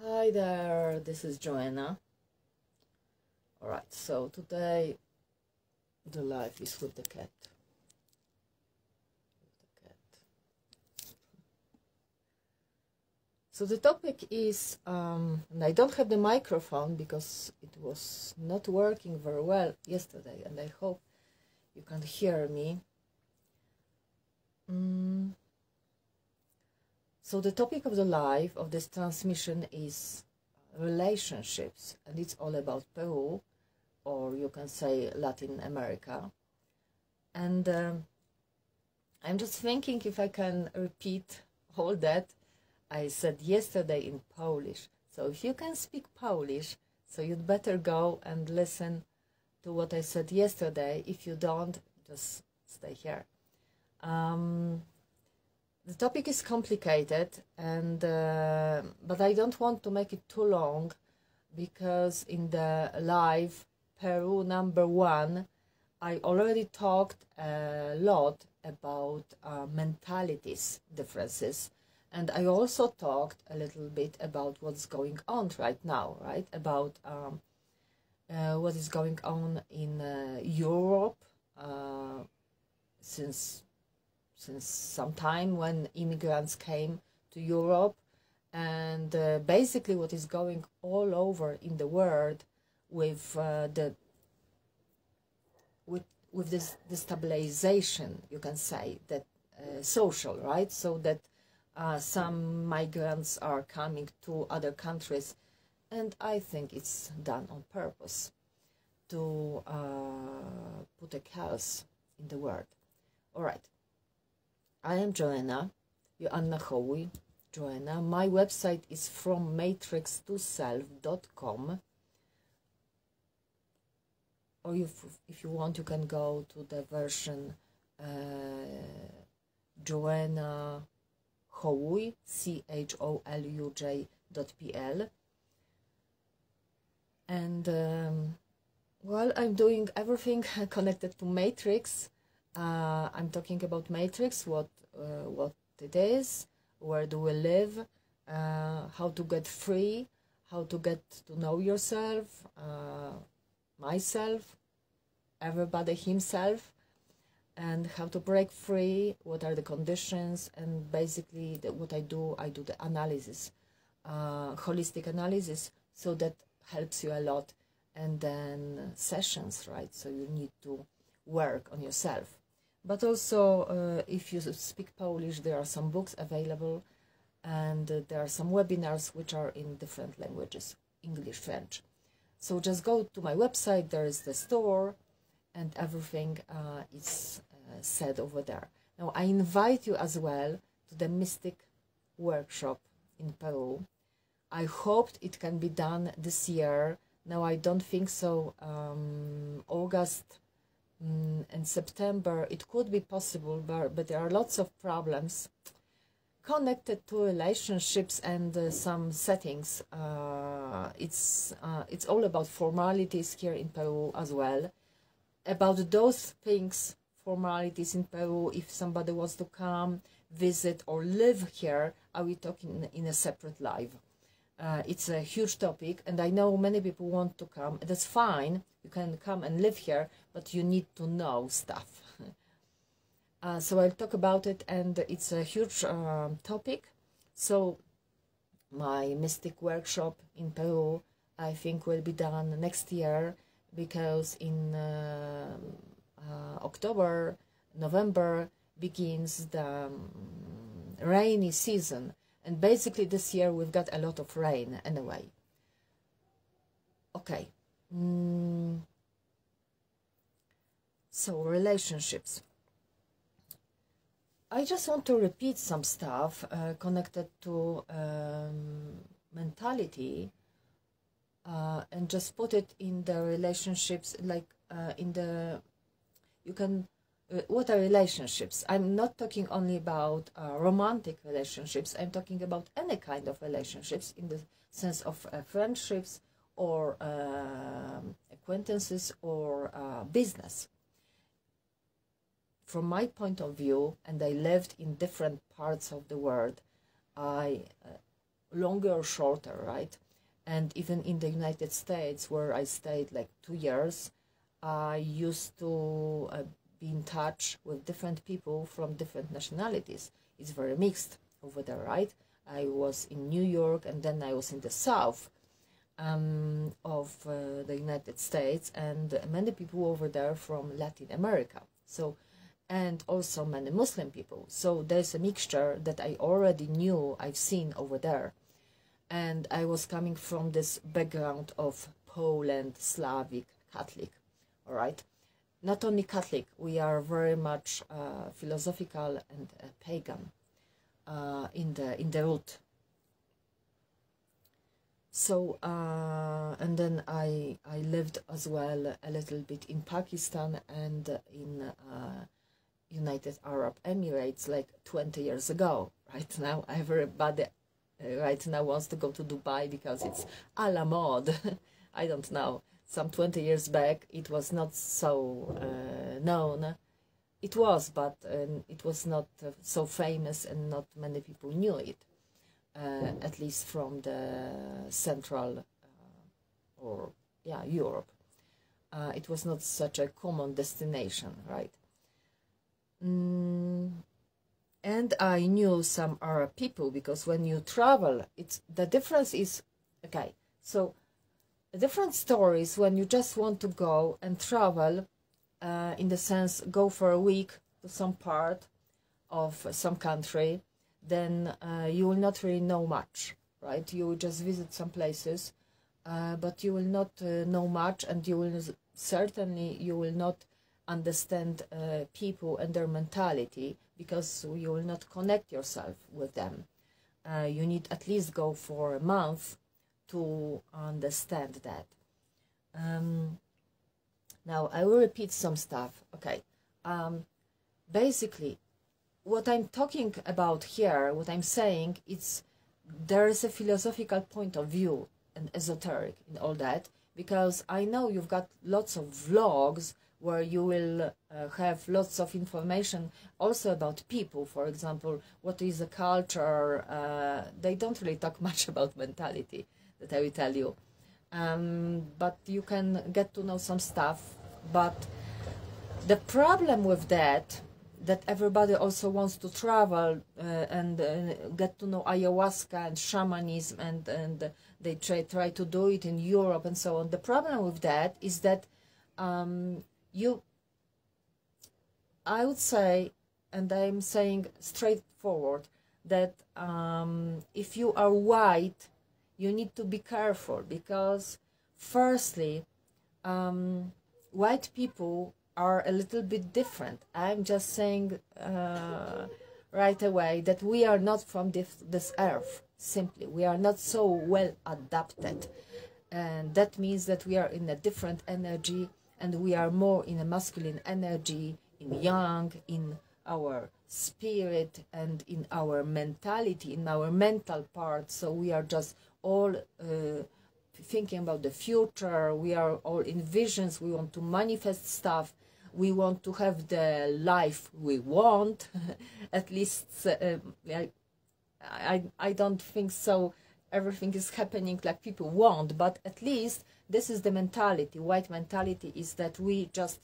Hi there, this is Joanna. Alright, so today the life is with the cat. So the topic is, and I don't have the microphone because it was not working very well yesterday, and I hope you can hear me. So the topic of the live of this transmission is relationships, and it's all about Peru, or you can say Latin America. And I'm just thinking if I can repeat all that I said yesterday in Polish. So if you can speak Polish, so you'd better go and listen to what I said yesterday. If you don't, just stay here. The topic is complicated, and but I don't want to make it too long, because in the live Peru #1 I already talked a lot about mentalities differences, and I also talked a little bit about what's going on right now, right? About what is going on in Europe since some time, when immigrants came to Europe, and basically what is going all over in the world with this destabilization, you can say, that social, right? So that some migrants are coming to other countries, and I think it's done on purpose to put a chaos in the world. All right. I am Joanna, JOANNA CHOŁUJ, Joanna. My website is frommatrixtoself.com, or if you want, you can go to the version Joanna CHOŁUJ, CHOLUJ.pl. And well, I'm doing everything connected to Matrix. I'm talking about Matrix, what it is, where do we live, how to get free, how to get to know yourself, myself, everybody himself, and how to break free, what are the conditions, and basically what I do the analysis, holistic analysis, so that helps you a lot. And then sessions, right? So you need to work on yourself. But also, if you speak Polish, there are some books available, and there are some webinars which are in different languages, English, French. So just go to my website, there is the store, and everything is said over there. Now, I invite you as well to the Mystic Workshop in Peru. I hoped it can be done this year. Now, I don't think so. August and September it could be possible, but there are lots of problems connected to relationships and some settings. It's all about formalities here in Peru as well. About those things, formalities in Peru, if somebody wants to come, visit, or live here, I will talk in a separate live. It's a huge topic, and I know many people want to come. That's fine, you can come and live here, but you need to know stuff. So I'll talk about it, and it's a huge topic. So my Mystic Workshop in Peru, I think, will be done next year, because in October, November begins the rainy season. And basically this year we've got a lot of rain anyway. Okay. So relationships. I just want to repeat some stuff connected to mentality, and just put it in the relationships, like in the, you can, what are relationships? I'm not talking only about romantic relationships. I'm talking about any kind of relationships, in the sense of friendships, or acquaintances, or business. From my point of view, and I lived in different parts of the world, I longer or shorter, right? And even in the United States, where I stayed like 2 years, I used to be in touch with different people from different nationalities. It's very mixed over there, right? I was in New York, and then I was in the south of the United States, and many people over there from Latin America. So, and also many Muslim people. So there's a mixture that I already knew, I've seen over there. And I was coming from this background of Poland, Slavic, Catholic, all right? Not only Catholic, we are very much philosophical and pagan in the root. So, and then I lived as well a little bit in Pakistan and in United Arab Emirates like 20 years ago. Right now, everybody right now wants to go to Dubai because it's a la mode. I don't know. Some 20 years back, it was not so known. It was, but it was not so famous, and not many people knew it. At least from the central or Europe. It was not such a common destination, right? And I knew some Arab people, because when you travel, the difference is, okay, so different stories when you just want to go and travel, in the sense, go for a week to some part of some country, then you will not really know much, right? You will just visit some places, but you will not know much, and you will not understand people and their mentality, because you will not connect yourself with them. You need at least go for a month to understand that. Now I will repeat some stuff. Okay, basically, what I'm talking about here, what I'm saying, there is a philosophical point of view and esoteric in all that, because I know you've got lots of vlogs where you will have lots of information also about people. For example, what is a culture? They don't really talk much about mentality, that I will tell you. But you can get to know some stuff. But the problem with that everybody also wants to travel and get to know ayahuasca and shamanism, and they try to do it in Europe and so on. The problem with that is that I would say, and I'm saying straightforward, that if you are white, you need to be careful, because firstly, white people are a little bit different. I'm just saying right away that we are not from this earth. Simply, we are not so well adapted, and that means that we are in a different energy, and we are more in a masculine energy, in yang, in our spirit, and in our mentality, in our mental part. So we are just all thinking about the future. We are all in visions. We want to manifest stuff. We want to have the life we want. At least I don't think so everything is happening like people want, but at least this is the mentality. White mentality is that we just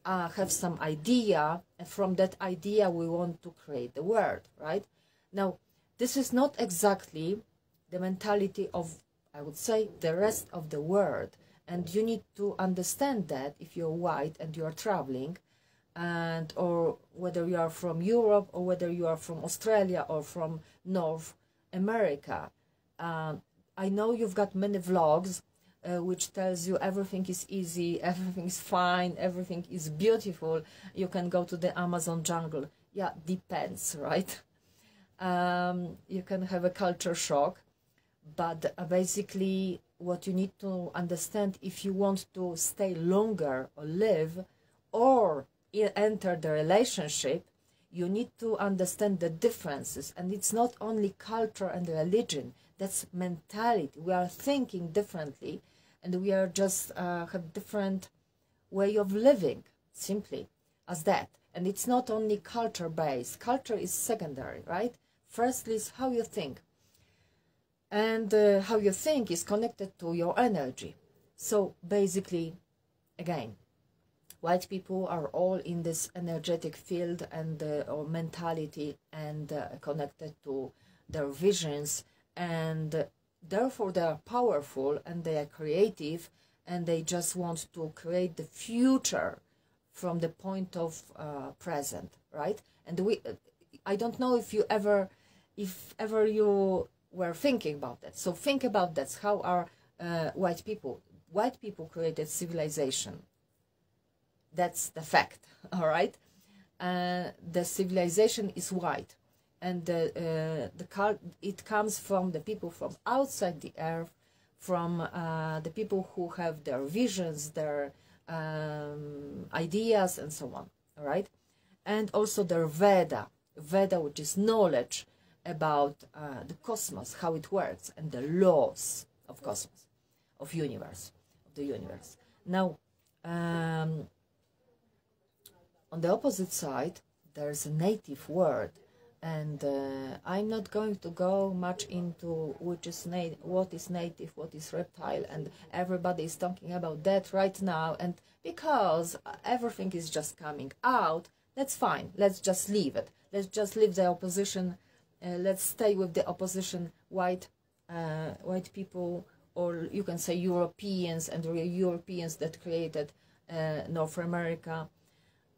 have some idea, and from that idea we want to create the world, right? Now, this is not exactly the mentality of, I would say, the rest of the world. And you need to understand that if you're white and you're traveling, and or whether you are from Europe, or whether you are from Australia or from North America. I know you've got many vlogs which tells you everything is easy, everything is fine, everything is beautiful. You can go to the Amazon jungle. Yeah, depends, right? You can have a culture shock, but basically what you need to understand, if you want to stay longer or live or enter the relationship, you need to understand the differences. And it's not only culture and religion, that's mentality. We are thinking differently, and we are just have different way of living, simply as that. And it's not only culture based. Culture is secondary, right? Firstly is how you think. And how you think is connected to your energy. So basically, again, white people are all in this energetic field and or mentality, and connected to their visions, and therefore they are powerful and they are creative, and they just want to create the future from the point of present, right? And I don't know if ever you were thinking about that. So think about that. How are white people created civilization. That's the fact, all right? The civilization is white, and it comes from the people from outside the earth, from the people who have their visions, their ideas, and so on, all right? And also their Veda, which is knowledge about the cosmos, how it works, and the laws of cosmos, of the universe. Now, on the opposite side, there's a native word, and I'm not going to go much into what is native, what is reptile, and everybody is talking about that right now, and because everything is just coming out, that's fine. Let's just leave it. Let's just leave the opposition. Let's stay with the opposition, white people, or you can say Europeans, and Europeans that created North America,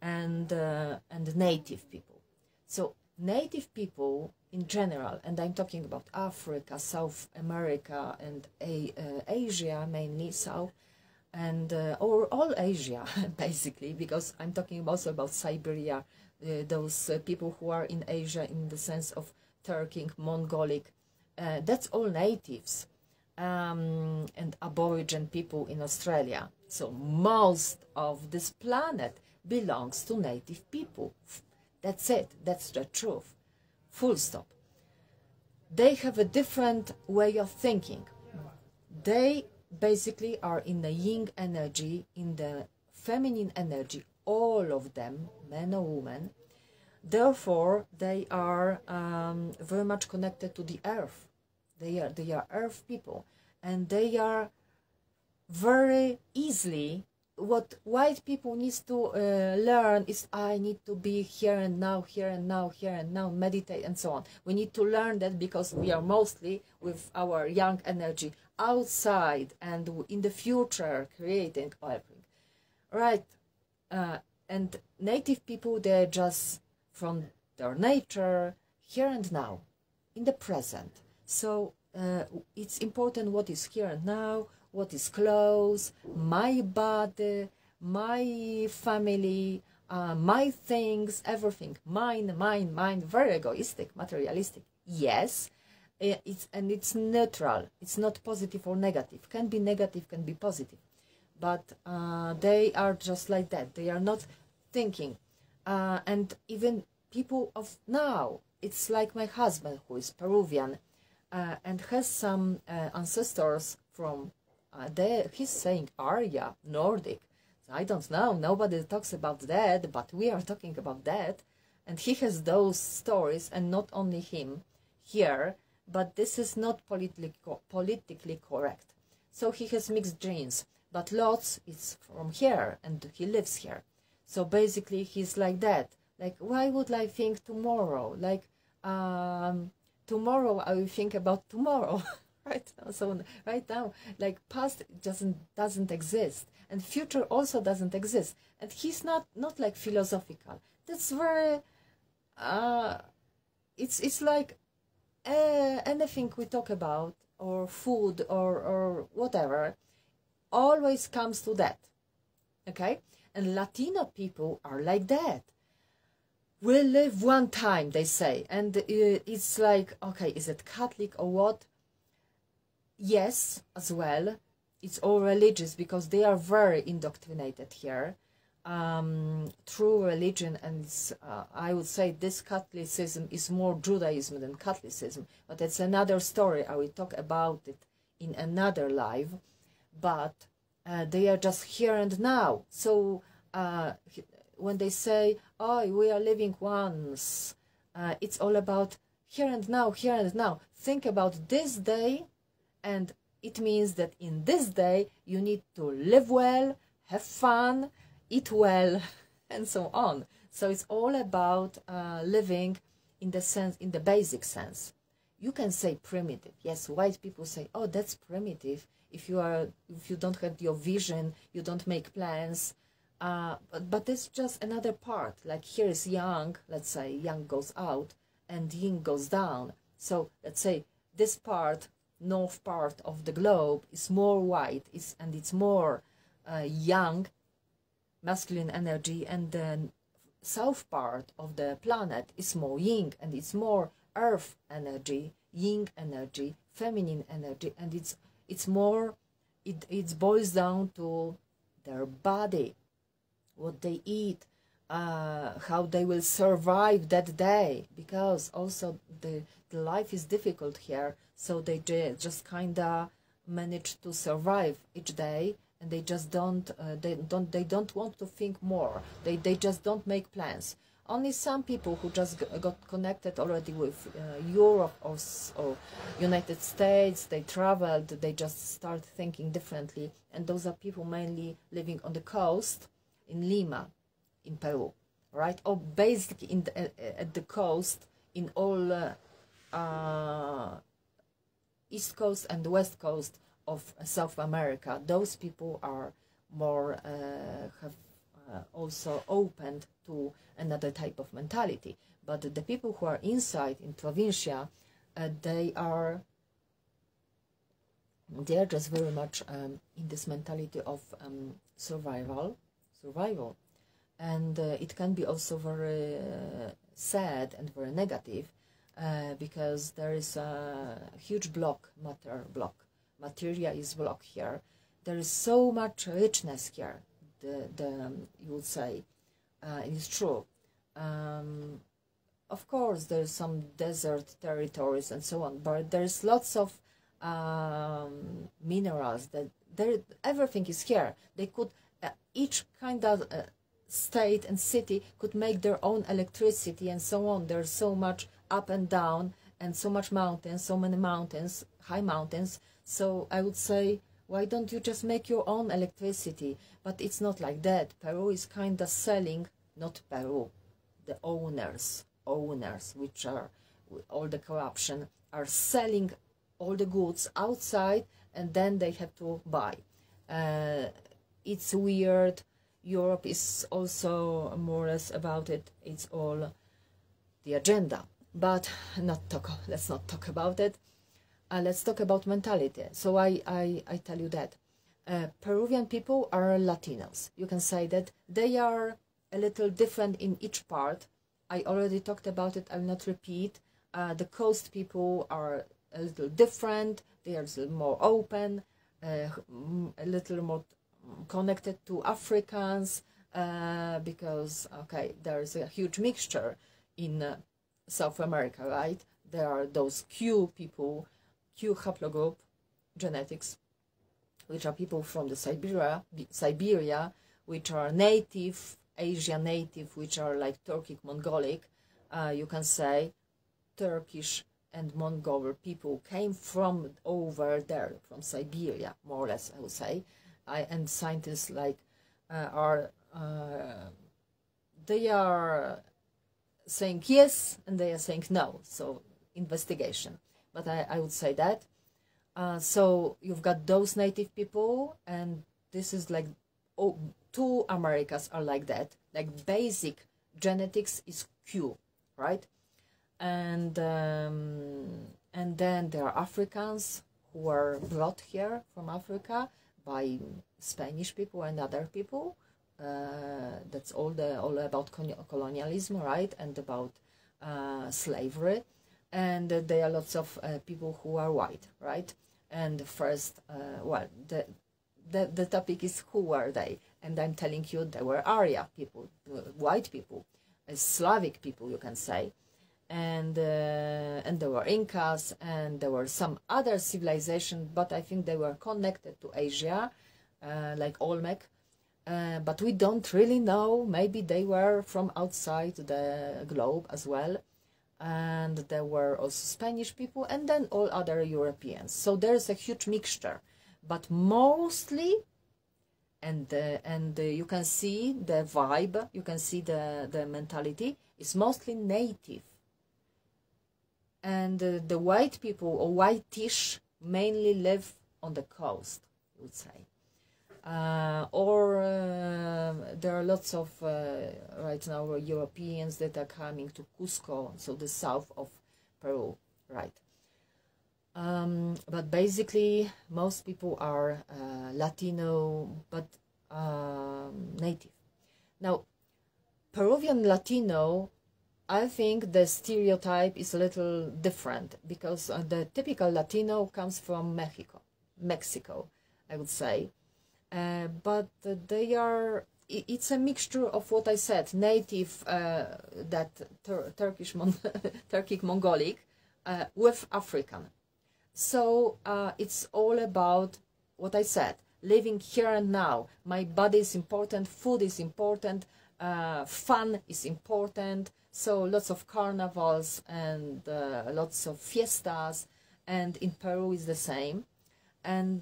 and native people. So native people in general, and I'm talking about Africa, South America, and Asia, mainly South, and or all Asia basically, because I'm talking also about Siberia, those people who are in Asia in the sense of Turkic, Mongolic, that's all natives, and Aborigine people in Australia. So most of this planet belongs to native people. That's it. That's the truth. Full stop. They have a different way of thinking. They basically are in the yin energy, in the feminine energy, all of them, men or women. Therefore, they are very much connected to the earth. They are earth people, and they are very easily. What white people need to learn is, I need to be here and now, here and now, here and now, meditate and so on. We need to learn that because we are mostly with our young energy outside and in the future creating everything, right? And native people, they're just from their nature, here and now, in the present. So it's important what is here and now, what is close, my body, my family, my things, everything, mine, very egoistic, materialistic. Yes, it's neutral. It's not positive or negative. Can be negative, can be positive, but they are just like that. They are not thinking, and even people of now. It's like my husband, who is Peruvian, and has some ancestors from. He's saying Arya, Nordic. I don't know, nobody talks about that, but we are talking about that. And he has those stories, and not only him here, but this is not politically correct. So he has mixed genes, but lots is from here, and he lives here. So basically he's like that. Like, why would I think tomorrow? Like, tomorrow I will think about tomorrow. Right now, so right now, like, past doesn't exist, and future also doesn't exist, and he's not like philosophical. That's very it's like anything we talk about, or food, or whatever, always comes to that. Okay, and Latino people are like that. We live one time, they say, and it's like, okay, is it Catholic or what? Yes, as well. It's all religious, because they are very indoctrinated here. True religion, and I would say this Catholicism is more Judaism than Catholicism, but it's another story. I will talk about it in another live. But they are just here and now. So when they say, oh, we are living once, it's all about here and now, here and now. think about this day, and it means that in this day you need to live well, have fun, eat well, and so on. So it's all about living in the sense, in the basic sense. You can say primitive. Yes, white people say, oh, that's primitive. If you don't have your vision, you don't make plans. But it's just another part. Like here is yang, let's say yang goes out and yin goes down. So let's say this part, north part of the globe is more white, and it's more yang, masculine energy, and the south part of the planet is more yin, and it's more earth energy, yin energy, feminine energy, and it's more, it boils down to their body, what they eat, how they will survive that day, because also the life is difficult here, so they just kinda manage to survive each day, and they just don't want to think more. They just don't make plans. Only some people who just got connected already with Europe or United States, they traveled, they just start thinking differently, and those are people mainly living on the coast in Lima, in Peru, right? Or basically at the coast in all East Coast and the West Coast of South America. Those people are more have also opened to another type of mentality. But the people who are inside in provincia, they are just very much in this mentality of survival, and it can be also very sad and very negative, because there is a huge materia is blocked here. There is so much richness here. You would say it is true. Of course, there's some desert territories and so on, but there's lots of minerals that everything is here. They could each kind of state and city could make their own electricity and so on. There's so much up and down, and so much mountains, so many mountains, high mountains. So I would say, why don't you just make your own electricity? But it's not like that. Peru is kind of selling, not Peru, the owners, which are all the corruption, are selling all the goods outside, and then they have to buy. It's weird. Europe is also more or less about it. It's all the agenda. But let's not talk about it. Let's talk about mentality. So I tell you that Peruvian people are Latinos. You can say that they are a little different in each part. I already talked about it. I will not repeat. The coast people are a little different. They are a little more open, a little more connected to Africans, because okay, there is a huge mixture in South America, right? There are those Q people, Q haplogroup genetics, which are people from the Siberia, which are native, Asian native, which are like Turkic, Mongolic. You can say Turkish and Mongol people came from over there, from Siberia, more or less, I would say. And scientists like they are saying yes, and they are saying no. So investigation. But I would say that. So you've got those native people, and this is like, two Americas are like that. Like basic genetics is Q, right? And then there are Africans who are brought here from Africa by Spanish people and other people. That's all about colonialism, right? And about slavery. And there are lots of people who are white, right? And first, well, the topic is who are they? And I'm telling you, they were Arya people, white people, Slavic people, you can say. And there were Incas, and there were some other civilization, but I think they were connected to Asia, like Olmec. But we don't really know. Maybe they were from outside the globe as well. and there were also Spanish people, and then all other Europeans. So there's a huge mixture, but mostly, and you can see the vibe, you can see the mentality is mostly native. And the white people, or whitish, mainly live on the coast, I would say. There are lots of right now Europeans that are coming to Cusco, so the south of Peru, right? But basically, most people are Latino, but native. Now, Peruvian Latino, I think the stereotype is a little different, because the typical Latino comes from Mexico, I would say. But they are, it's a mixture of what I said, native, that Turkic Mongolic, with African. So it's all about what I said, living here and now. My body is important, food is important, fun is important. So lots of carnivals and lots of fiestas, and in Peru is the same. And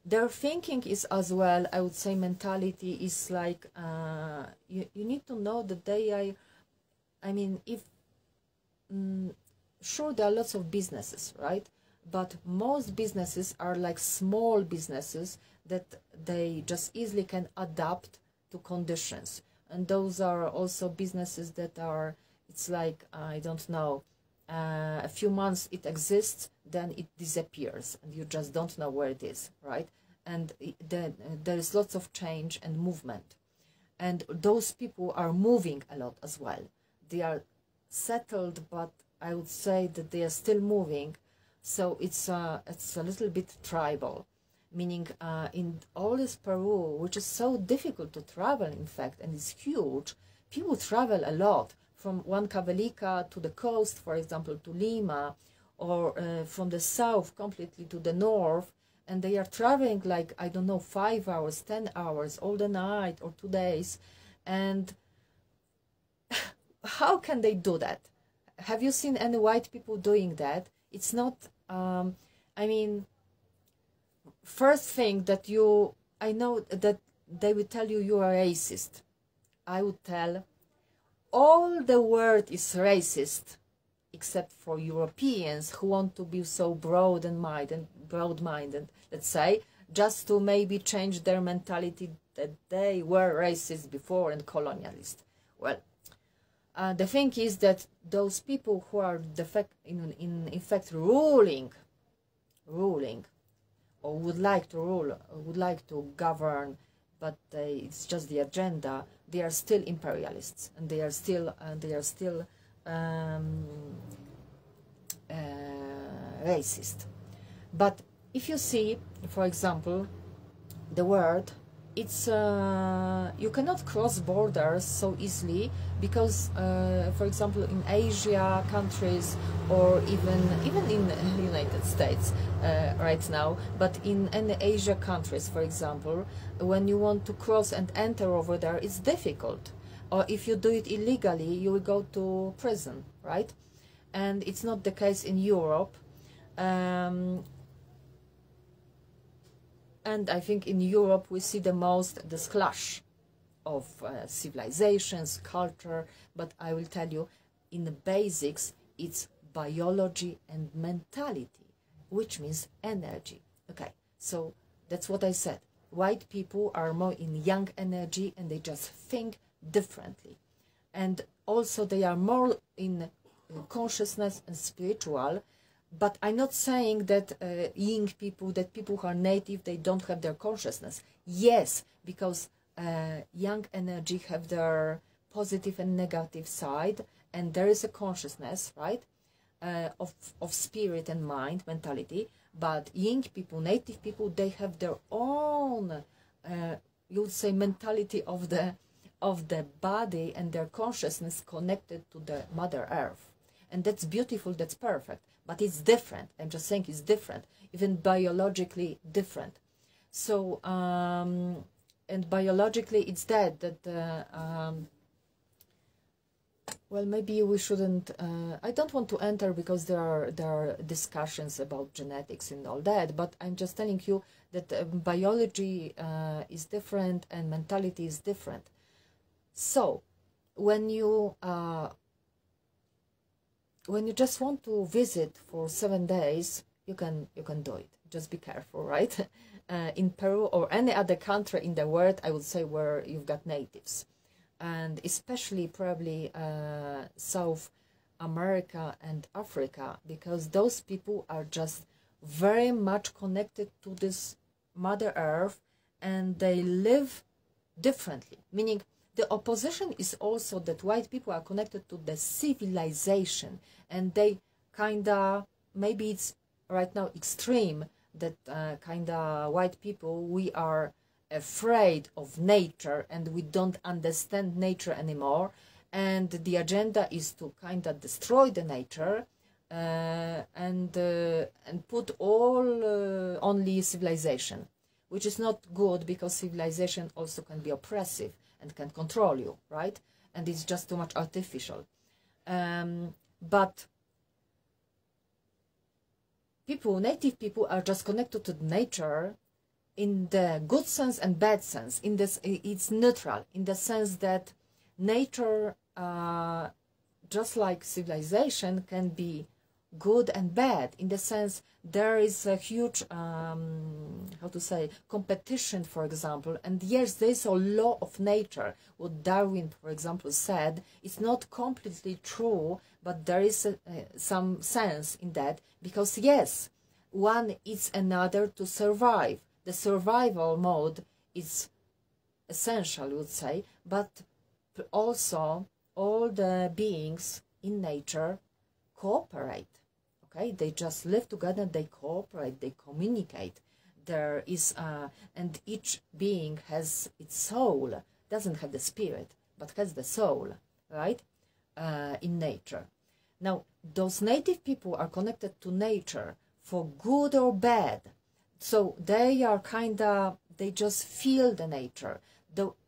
their thinking is as well, I would say, mentality is like, you need to know that they are, I mean, sure, there are lots of businesses, right? But most businesses are like small businesses that they just easily can adapt to conditions. And those are also businesses that are, it's like, I don't know, a few months it exists, then it disappears, and you just don't know where it is, right? And then there is lots of change and movement. And those people are moving a lot as well. They are settled, but I would say that they are still moving. So it's a little bit tribal. Meaning in all this Peru, which is so difficult to travel, in fact, and it's huge, people travel a lot from Huancavelica to the coast, for example, to Lima, or from the south completely to the north, and they are traveling like, I don't know, 5 hours, 10 hours, all the night, or 2 days. And how can they do that? Have you seen any white people doing that? It's not, I mean, first thing that I know that they will tell you you are racist. I would tell, all the world is racist, except for Europeans who want to be so broad-minded, let's say, just to maybe change their mentality that they were racist before and colonialist. Well, the thing is that those people who are in fact ruling, or would like to rule, would like to govern, but it's just the agenda. They are still imperialists, and they are still racist. But if you see, for example, the world, it's you cannot cross borders so easily, because for example, in Asia countries, or even in the United States right now, but in any Asia countries, for example, when you want to cross and enter over there, it's difficult. Or if you do it illegally, you will go to prison, right? And it's not the case in Europe. And I think in Europe we see this clash of civilizations, culture, but I will tell you, in the basics, it's biology and mentality, which means energy. Okay, so that's what I said. White people are more in young energy, and they just think differently. And also they are more in consciousness and spiritual. But I'm not saying that young people, that people who are native, they don't have their consciousness. Yes, because young energy have their positive and negative side, and there is a consciousness, right, of spirit and mind, mentality. But young people, native people, they have their own, you would say, mentality of the body and their consciousness connected to the Mother Earth. And that's beautiful, that's perfect. But it's different. I'm just saying it's different, even biologically different. So, and biologically it's that Well, maybe we shouldn't. I don't want to enter because there are discussions about genetics and all that. But I'm just telling you that biology is different and mentality is different. So when you just want to visit for 7 days, you can do it. Just be careful, right? In Peru or any other country in the world, I would say, where you've got natives. And especially probably South America and Africa, because those people are just very much connected to this Mother Earth, and they live differently. Meaning the opposition is also that white people are connected to the civilization, and they kinda, maybe it's right now extreme, that kinda white people, we are afraid of nature and we don't understand nature anymore, and the agenda is to kind of destroy the nature and put all only civilization, which is not good, because civilization also can be oppressive and can control you, right? And it's just too much artificial. But people, native people, are just connected to nature in the good sense and bad sense. In this, it's neutral in the sense that nature, just like civilization, can be good and bad, in the sense there is a huge how to say, competition, for example. And yes, there's a law of nature. What Darwin, for example, said, it's not completely true, but there is some sense in that, because yes, one is another to survive. The survival mode is essential, I would say, but also all the beings in nature cooperate. Okay, they just live together, they cooperate, they communicate. There is and each being has its soul, doesn't have the spirit, but has the soul, right? In nature. Now, those native people are connected to nature for good or bad. So they are they just feel the nature.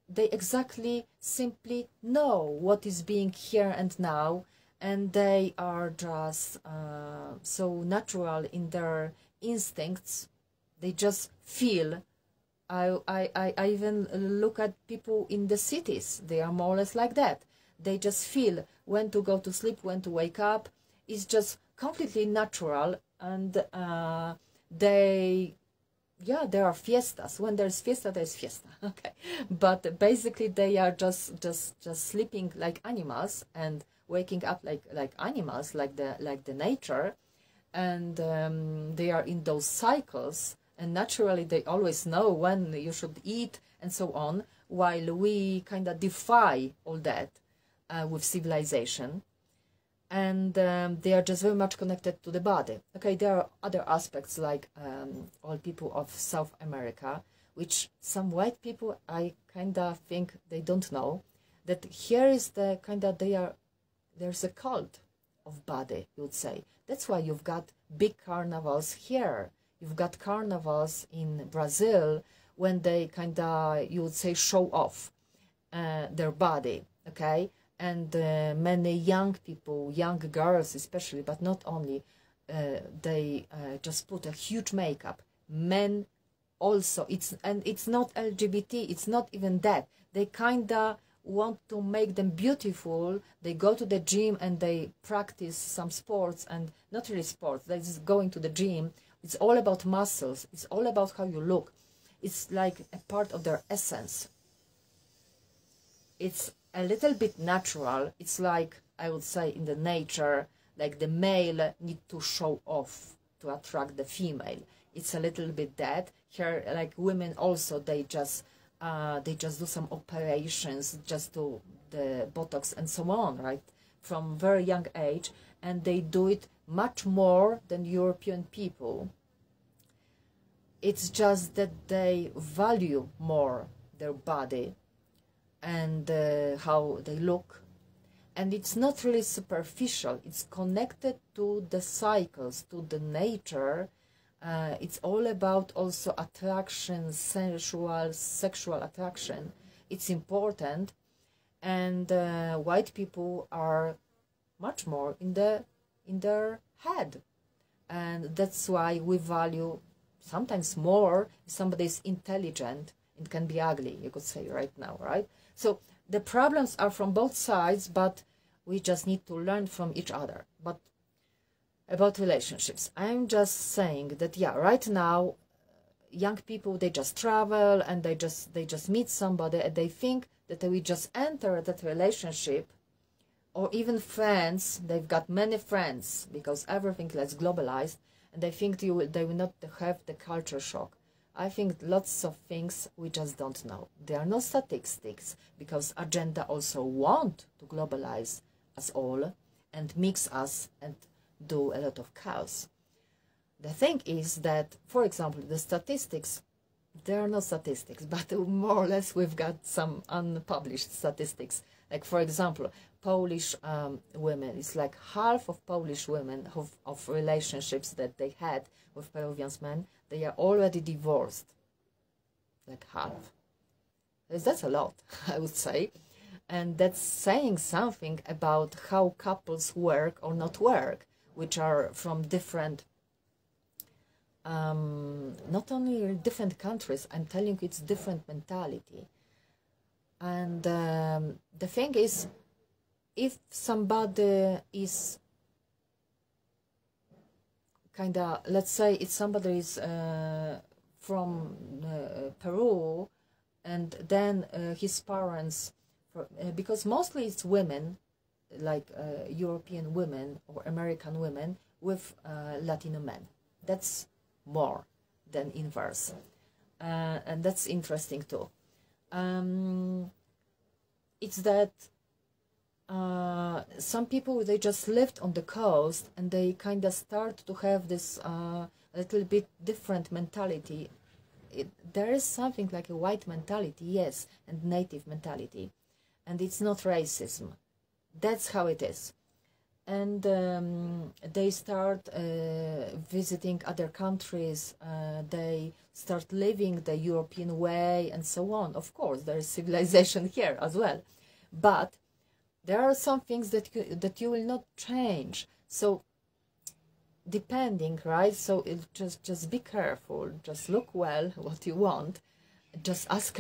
They exactly simply know what is being here and now, and they are just so natural in their instincts. They just feel. I even look at people in the cities. They are more or less like that. They just feel when to go to sleep, when to wake up. It's just completely natural, and there are fiestas. When there's fiesta, there's fiesta. Okay, but basically they are just sleeping like animals and waking up like animals, like the nature, and they are in those cycles. And naturally, they always know when you should eat and so on. While we kind of defy all that with civilization. And they are just very much connected to the body. Okay, there are other aspects, like all people of South America, which some white people, I kind of think they don't know, that here is the there's a cult of body, you would say. That's why you've got big carnivals here. You've got carnivals in Brazil when they you would say, show off their body, okay? And many young people, young girls especially, but not only, they just put a huge makeup. Men also, it's not LGBT, it's not even that. They want to make them beautiful. They go to the gym and they practice some sports, and not really sports, they're just going to the gym. It's all about muscles, it's all about how you look. It's like a part of their essence. It's a little bit natural. It's like, I would say, in the nature, like the male need to show off to attract the female. It's a little bit that. Here, like women also, they just do some operations, just do the Botox and so on, right? From very young age, and they do it much more than European people. It's just that they value more their body and how they look. And it's not really superficial. It's connected to the cycles, to the nature. It's all about also attraction, sensual, sexual attraction. It's important. and white people are much more in their head, and that's why we value sometimes more if somebody is intelligent. It can be ugly, you could say right now, right? So the problems are from both sides, but we just need to learn from each other. But about relationships, I'm just saying that, yeah, right now young people, they just travel and they just meet somebody and they think that they will just enter that relationship, or even friends. They've got many friends because everything is globalized, and they think they will not have the culture shock. I think lots of things we just don't know. There are no statistics, because agenda also want to globalize us all and mix us and do a lot of chaos. The thing is that, for example, the statistics, there are no statistics, but more or less we've got some unpublished statistics. Like, for example, Polish women, it's like half of Polish women of relationships that they had with Peruvian men, they are already divorced. Like half. That's a lot, I would say. And that's saying something about how couples work or not work, which are from different, not only different countries, I'm telling you, it's different mentality. And the thing is, if somebody is kind of, let's say if somebody is from Peru, and then his parents, because mostly it's women, like European women or American women with Latino men. That's more than inverse. And that's interesting too. It's that some people, they just lived on the coast and they kind of start to have this a little bit different mentality. There is something like a white mentality, yes, and native mentality, and it's not racism. That's how it is. And they start visiting other countries, they start living the European way and so on. Of course, there is civilization here as well, but there are some things that you will not change. So depending, right? So it just be careful, just look well what you want, just ask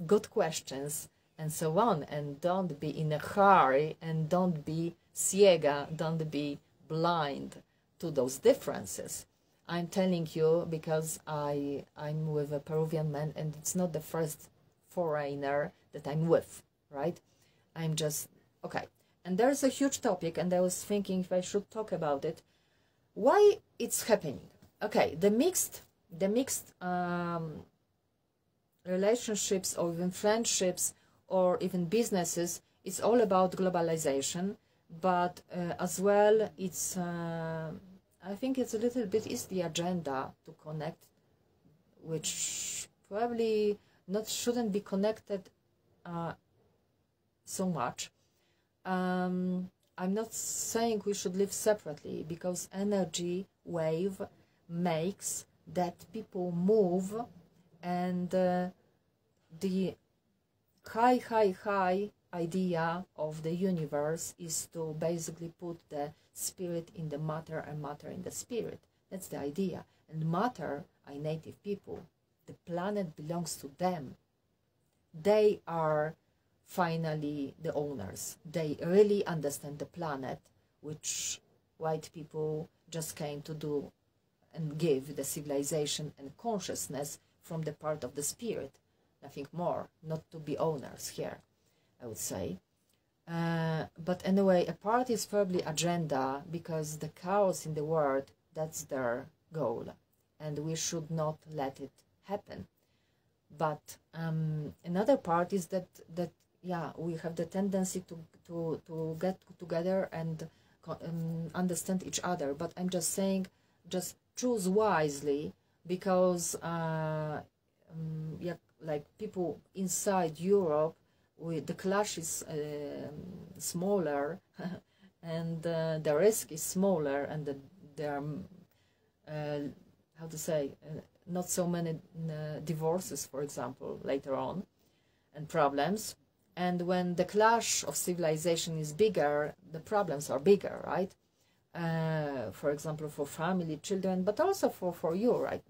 good questions and so on, and don't be in a hurry, and don't be ciega, don't be blind to those differences. I'm telling you because I'm with a Peruvian man, and it's not the first foreigner that I'm with, right? I'm just, okay. And there's a huge topic, and I was thinking if I should talk about it. Why it's happening? Okay, the mixed relationships, or even friendships, or even businesses, it's all about globalization, but as well, it's I think it's a little bit is the agenda to connect, which probably not shouldn't be connected so much. I'm not saying we should live separately, because energy wave makes that people move, and the high idea of the universe is to basically put the spirit in the matter and matter in the spirit. That's the idea. And matter are native people. The planet belongs to them. They are finally the owners. They really understand the planet, which white people just came to do and give the civilization and consciousness from the part of the spirit. Nothing more, not to be owners here, I would say. But anyway, a part is probably agenda, because the chaos in the world, that's their goal, and we should not let it happen. But another part is that yeah, we have the tendency to get together and understand each other. But I'm just saying, just choose wisely, because yeah, like people inside Europe, the clash is smaller, and the risk is smaller, and there are how to say, not so many divorces, for example, later on, and problems. And when the clash of civilization is bigger, the problems are bigger, right? For example, for family, children, but also for you, right?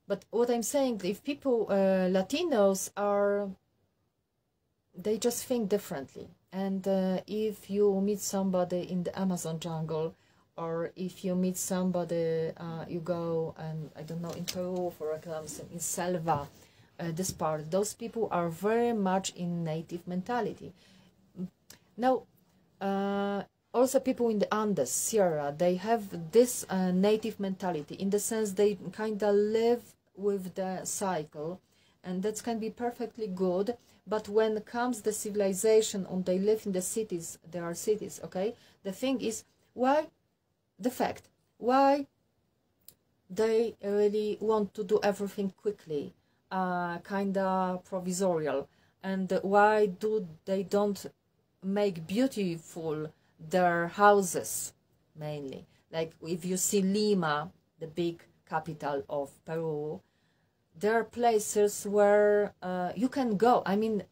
But what I'm saying, if people, Latinos are, they just think differently. And if you meet somebody in the Amazon jungle, or if you meet somebody, you go, and I don't know, in Peru, for example, in Selva, this part, those people are very much in native mentality. Now, also people in the Andes, Sierra, they have this native mentality, in the sense they kind of live with the cycle, and that can be perfectly good. But when comes the civilization and they live in the cities, there are cities, okay? The thing is, why they really want to do everything quickly, kind of provisorial, and why they don't make beautiful their houses, mainly. Like if you see Lima, the big capital of Peru, there are places where you can go. I mean,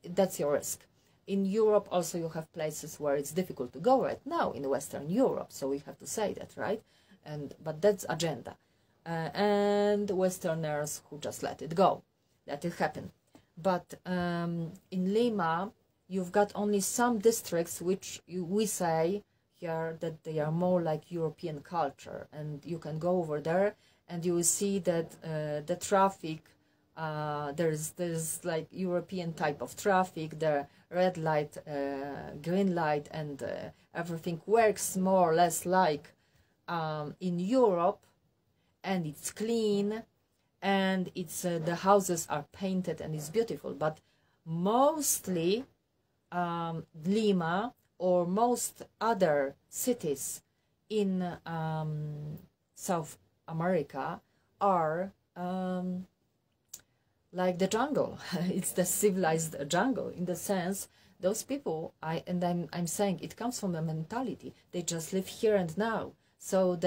that's your risk. In Europe also you have places where it's difficult to go right now in Western Europe, so we have to say that, right? But that's agenda. And Westerners who just let it go, let it happen. But in Lima, you've got only some districts which we say here that they are more like European culture, and you can go over there and you will see that the traffic, there's like European type of traffic, the red light, green light, and everything works more or less like in Europe, and it's clean, and it's the houses are painted and it's beautiful. But mostly Lima or most other cities in South America are like the jungle. It's the civilized jungle, in the sense those people, I'm saying it comes from a mentality. They just live here and now. So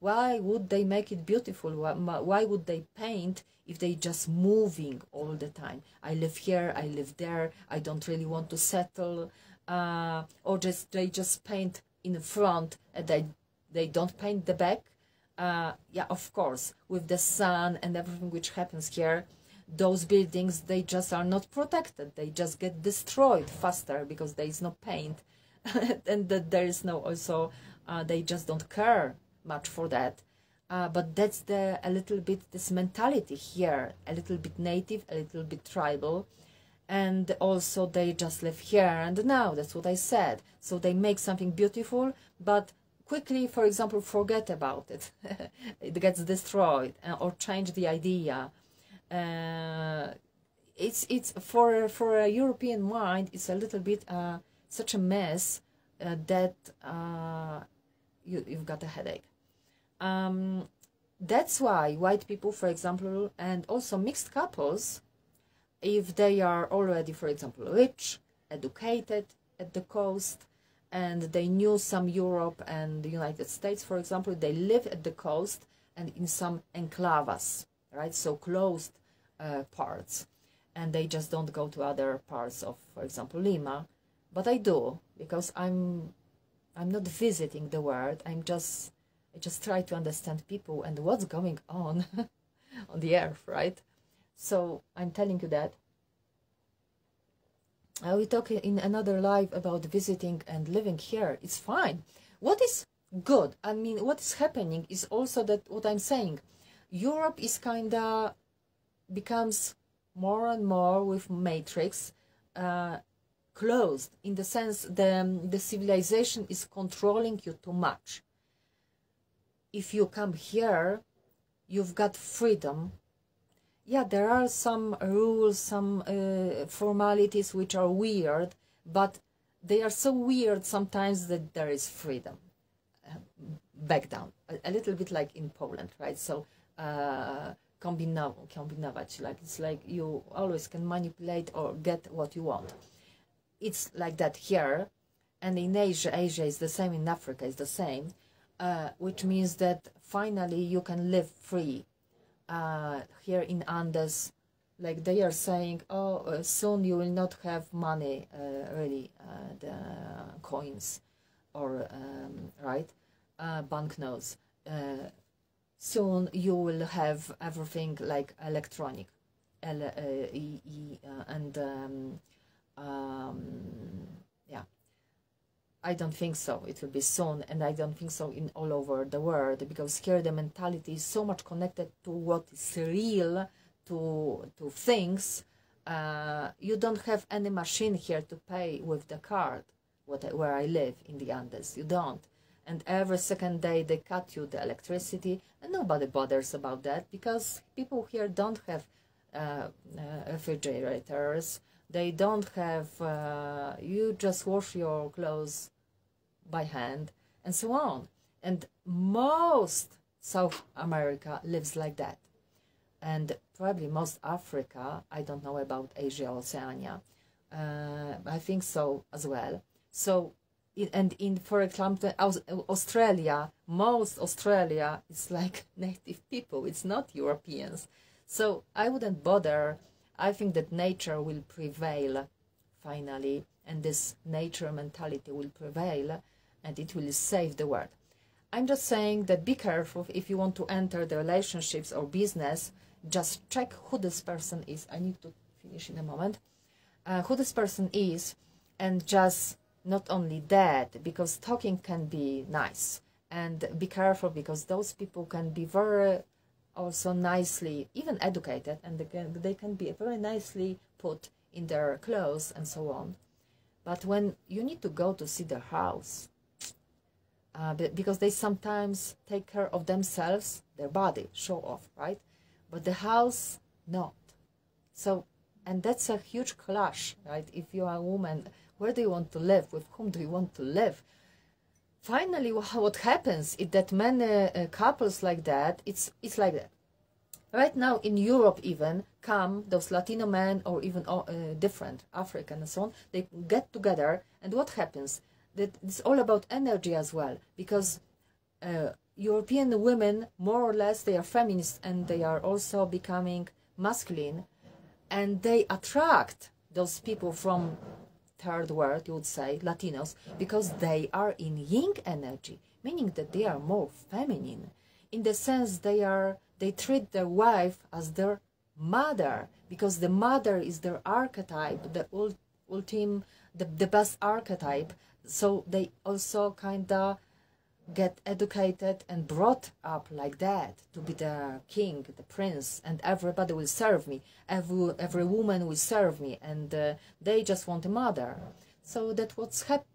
why would they make it beautiful? Why would they paint if they just moving all the time? I live here, I live there, I don't really want to settle, or they just paint in front and they don't paint the back. Yeah, of course, with the sun and everything which happens here, those buildings, they just are not protected. They just get destroyed faster because there is no paint. And that there is no also, they just don't care much for that. But that's a little bit this mentality here, a little bit native, a little bit tribal. And also they just live here and now, that's what I said. So they make something beautiful, but quickly, for example, forget about it. It gets destroyed, or change the idea. It's for a European mind, it's a little bit such a mess that you've got a headache. That's why white people, for example, and also mixed couples, if they are already, for example, rich, educated at the coast, and they knew some Europe and the United States, for example, they live at the coast and in some enclaves, right? So closed parts, and they just don't go to other parts of, for example, Lima. But I do, because I'm not visiting the world. I just try to understand people and what's going on on the earth, right? So I'm telling you that. We talk in another live about visiting and living here. It's fine. What is good, I mean, what is happening is also that what I'm saying, Europe is kinda becomes more and more with matrix closed, in the sense the civilization is controlling you too much. If you come here, you've got freedom. Yeah, there are some rules, some formalities which are weird, but they are so weird sometimes that there is freedom. Back down, a little bit like in Poland, right? So kombinować, like it's like you always can manipulate or get what you want. It's like that here, and in Asia is the same, in Africa is the same, which means that finally you can live free. Here in Andes, like they are saying, oh, soon you will not have money, really, the coins or right, banknotes. Soon you will have everything like electronic, and yeah. I don't think so. It will be soon, and I don't think so in all over the world, because here the mentality is so much connected to what is real, to things. You don't have any machine here to pay with the card. Where I live in the Andes, you don't. And every second day they cut you the electricity, and nobody bothers about that, because people here don't have refrigerators. They don't have. You just wash your clothes by hand, and so on. And most South America lives like that, and probably most Africa. I don't know about Asia, Oceania. I think so as well. So, for example, Australia, most Australia is like native people. It's not Europeans. So I wouldn't bother. I think that nature will prevail finally, and this nature mentality will prevail, and it will save the world. I'm just saying that be careful if you want to enter the relationships or business. Just check who this person is. I need to finish in a moment. Who this person is, and just not only that, because talking can be nice, and be careful, because those people can be very also nicely, even educated, and they can be very nicely put in their clothes and so on. But when you need to go to see their house, because they sometimes take care of themselves, their body, show off, right? But the house, not. So, and that's a huge clash, right? If you are a woman, where do you want to live? With whom do you want to live? Finally, what happens is that many couples like that, it's like that. Right now in Europe even, come those Latino men, or even different African and so on, they get together, and what happens? That it's all about energy as well, because European women, more or less, they are feminists, and they are also becoming masculine, and they attract those people from third world, you would say, Latinos, because they are in yin energy, meaning that they are more feminine, in the sense they treat their wife as their mother, because the mother is their archetype, the ultimate, the best archetype. So they also kind of get educated and brought up like that, to be the king, the prince, and everybody will serve me, every woman will serve me, and they just want a mother. So that's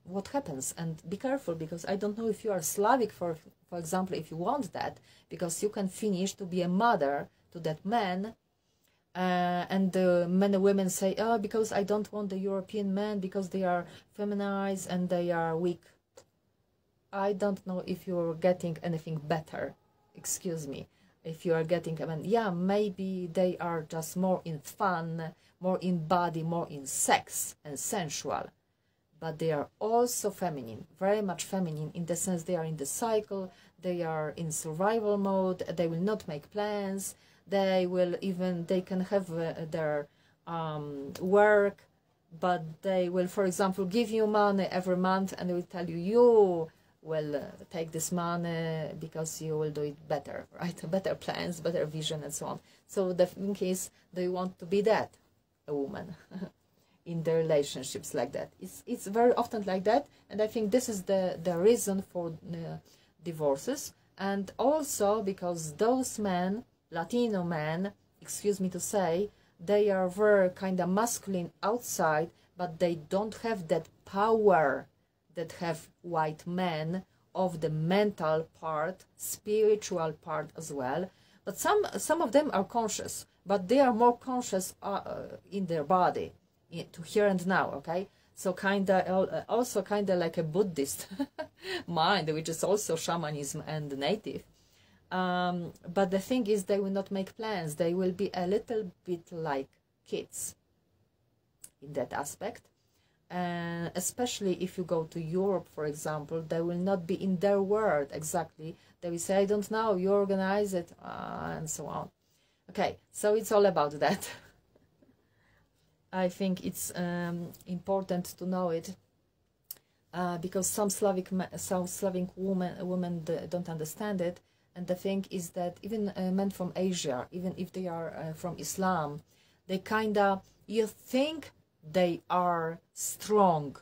what happens. And be careful, because I don't know if you are Slavic, for example, if you want that, because you can finish to be a mother to that man, and many women say, oh, because I don't want the European men, because they are feminized and they are weak. I don't know if you're getting anything better, excuse me, if you are getting, I mean, yeah, maybe they are just more in fun, more in body, more in sex and sensual, but they are also feminine, very much feminine, in the sense they are in the cycle, they are in survival mode, they will not make plans, they can have their work, but they will, for example, give you money every month, and they will tell you will take this money because you will do it better, right? Better plans, better vision, and so on. So the thing is, they want to be that, a woman, in their relationships like that. It's very often like that, and I think this is the reason for divorces, and also because those men, Latino men, excuse me to say, they are very kind of masculine outside, but they don't have that power that have white men, of the mental part, spiritual part as well. But some of them are conscious, but they are more conscious in their body, to here and now, okay? So also kind of like a Buddhist mind, which is also shamanism and native. But the thing is, they will not make plans. They will be a little bit like kids in that aspect. And especially if you go to Europe, for example, they will not be in their world exactly. They will say, I don't know, you organize it, and so on. Okay, so it's all about that. I think it's important to know it, because some Slavic women don't understand it. And the thing is that even men from Asia, even if they are from Islam, they kinda, you think they are strong,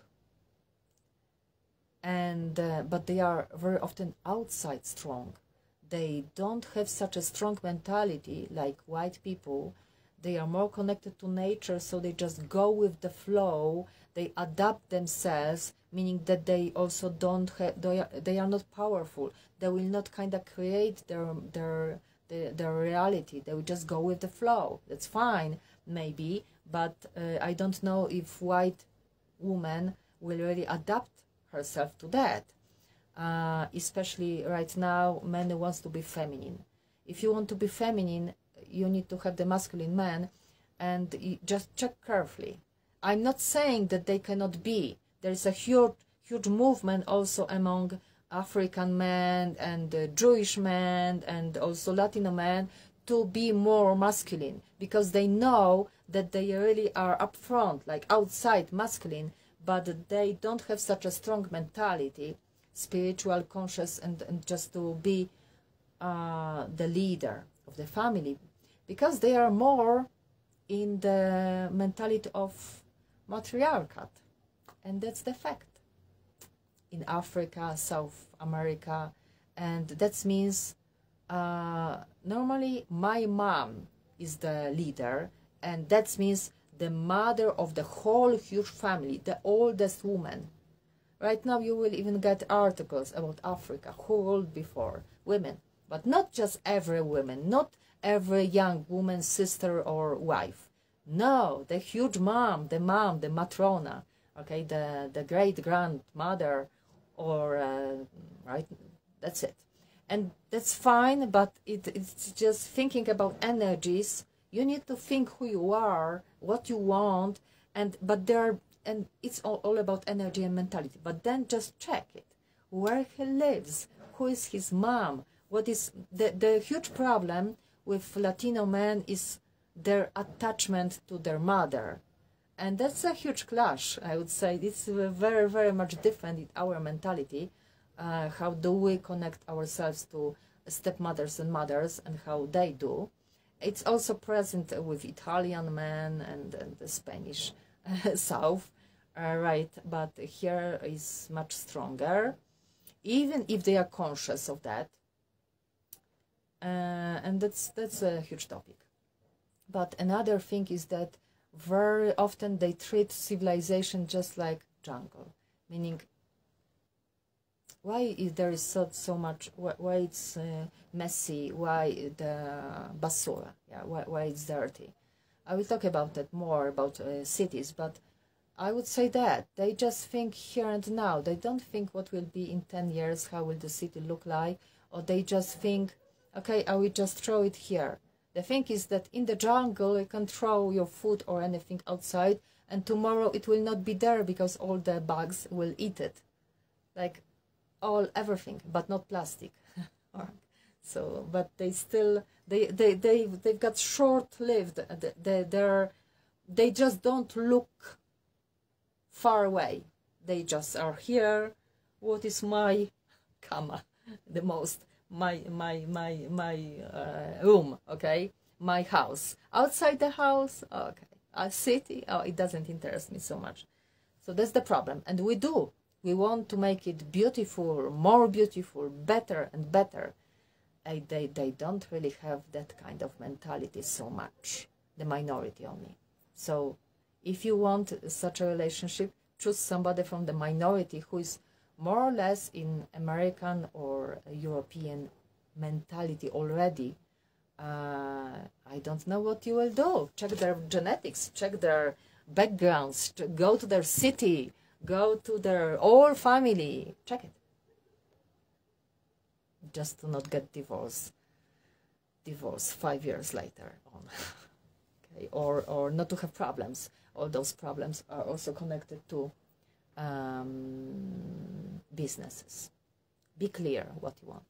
and but they are very often outside strong. They don't have such a strong mentality like white people. They are more connected to nature, so they just go with the flow. They adapt themselves, meaning that they also don't have, they are not powerful. They will not kind of create their reality. They will just go with the flow. That's fine, maybe, but I don't know if white woman will really adapt herself to that. Especially right now, men wants to be feminine. If you want to be feminine, you need to have the masculine man, and you just check carefully. I'm not saying that they cannot be. There is a huge movement also among African men and Jewish men and also Latino men to be more masculine, because they know that they really are up front, like outside masculine, but they don't have such a strong mentality, spiritual, conscious, and just to be the leader of the family, because they are more in the mentality of matriarchate, and that's the fact in Africa, South America. And that means normally my mom is the leader, and that means the mother of the whole huge family, the oldest woman. Right now you will even get articles about Africa, who ruled before, women, but not just every woman, not every young woman, sister or wife. No, the huge mom, the matrona, okay, the great grandmother, or right, that's it. And that's fine, but it's just thinking about energies. You need to think who you are, what you want, and it's all about energy and mentality. But then just check it, where he lives, who is his mom, what is the huge problem with Latino men is their attachment to their mother. And that's a huge clash, I would say. It's very, very much different in our mentality. How do we connect ourselves to stepmothers and mothers, and how they do. It's also present with Italian men and the Spanish South, right? But here is much stronger, even if they are conscious of that. And that's a huge topic. But another thing is that very often they treat civilization just like jungle, meaning why there is so much, why it's messy, why the basura, yeah, why it's dirty. I will talk about that more, about cities, but I would say that they just think here and now. They don't think what will be in 10 years, how will the city look like, or they just think, okay, I will just throw it here. The thing is that in the jungle you can throw your food or anything outside, and tomorrow it will not be there because all the bugs will eat it, like everything, but not plastic. So, but they still they've got short-lived. They just don't look far away. They just are here. What is my cama? The most. My room, okay, my house. Outside the house, okay, a city, oh, it doesn't interest me so much. So that's the problem. And we want to make it beautiful, more beautiful, better and better. They don't really have that kind of mentality so much, the minority only. So if you want such a relationship, choose somebody from the minority who is more or less in American or European mentality already. I don't know what you will do. Check their genetics, check their backgrounds, go to their city, go to their whole family, check it. Just to not get divorced 5 years later on. Okay, or not to have problems. All those problems are also connected to businesses. Be clear what you want.